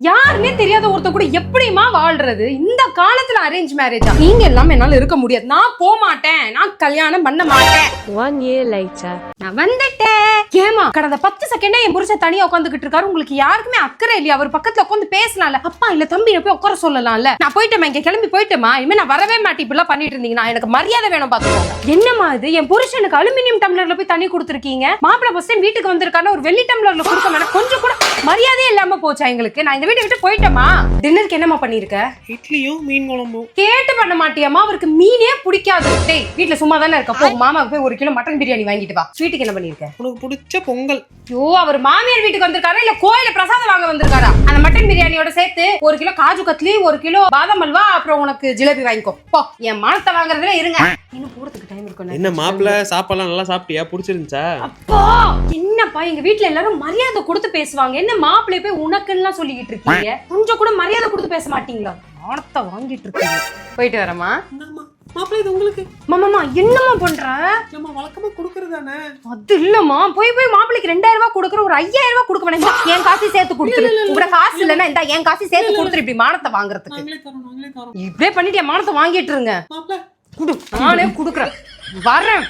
யாருமே தெரியாத ஒருத்த கூட எப்படிமா வாழ்றது? இந்த காலத்துல அரேஞ்ச் மேரேஜா? நீங்க எல்லாம் என்னால இருக்க முடியாது. நான் போக மாட்டேன். நான் கல்யாணம் பண்ண மாட்டேன். 1 year later. நான் வந்துட்டேன். ஏமா கடந்த 10 செகண்டா என் புருஷன் தனியா உட்காந்துக்கிட்டு இருக்காரு. உங்களுக்கு யாருக்குமே அக்கறை இல்லையா? அவர் பக்கத்துல உட்காந்து பேசலாம்ல. அப்பா இல்ல தம்பி போய் உட்கார சொல்லலாம்ல. நான் போயிட்டேமா, இங்க கிளம்பி போயிட்டேமா. இனிமே நான் வரவே மாட்டேன். இப்படிலாம் பண்ணிட்டு இருந்தீங்கன்னா எனக்கு மரியாதை வேணும் பாத்துக்கோங்க. என்னமா இது? என் புருஷனுக்கு அலுமினியம் டம்ளர்ல போய் தண்ணி கொடுத்துருக்கீங்க. மாப்பிள்ளை ஃபர்ஸ்ட் டைம் வீட்டுக்கு வந்திருக்காரு. ஒரு வெள்ளி டம்ளர்ல கொடுக்க வேணாம். கொஞ்சம் கூட மரியாதையே இல்லாம போச்சா எங்களுக்கு? நான் இந்த வீட்டை விட்டு போயிட்டேமா. டின்னருக்கு என்னமா பண்ணிருக்க? இட்லியும் மீன் குழம்பும். கேட்டு பண்ண மாட்டியாமா? அவருக்கு மீனே பிடிக்காது. டேய் வீட்ல சும்மா தானே இருக்க. போ மாமாவுக்கு போய் 1 கிலோ மட்டன் பிரியாணி வாங்கிட்டு வா. ஸ்வீட்டுக்கு என்ன பண்ணிருக்க? உனக்கு பிடிச்ச பொங்கல். ஐயோ, அவர் மாமியார் வீட்டுக்கு வந்திருக்காரா இல்ல கோயில பிரசாதம் வாங்க வந்திருக்காரா? அந்த மட்டன் பிரியாணியோட சேர்த்து 1 கிலோ காஜு கத்லி, 1 கிலோ பாதாம் அல்வா, அப்புறம் உனக்கு ஜிலேபி வாங்கிக்கோ. போ. என் மானத்தை வாங்குறதுல இருங்க. இன்னும் போறதுக்கு டைம் இருக்கும். என்ன மாப்பிள்ள சாப்பாடுலாம் நல்லா சாப்பிட்டியா? பிடிச்சிருந்துச்சா? அப்பா என்னப்பா, எங்க வீட்ல எல்லாரும் மரியாதை கொடுத்து பேசுவாங்க. என்ன மாப்பிள்ளைய போய் உனக்குன்னு சொல்லிக்கிட்டு இருக்கீங்க? கொஞ்சம் கூட மரியாதை கொடுத்து பேச மாட்டீங்களா? மானத்தை வாங்கிட்டு இருக்கீங்க. போயிட்டு வரமா? மாப்பிள்ள இது உங்களுக்கு. மாமா என்னம்மா பண்ற? நம்ம வழக்கமா குடுக்கறதானே. அது இல்லம்மா, போய் மாப்பிளைக்கு 2000 ரூபாய் கொடுக்குற, ஒரு 5000 ரூபாய் கொடுக்க வேணாம். என் காசு சேர்த்து கொடுத்துரு. உங்களோட காசு இல்லன்னா இந்த என் காசு சேர்த்து கொடுத்துரு. இப்படி மானத்தை வாங்குறதுக்கு நாங்களே தரோம். இப்படியே பண்ணிட்டு என் மானத்தை வாங்கிட்டு இருங்க. மாப்பிள்ள குடு, நானே குடுக்குறேன். வரேன்.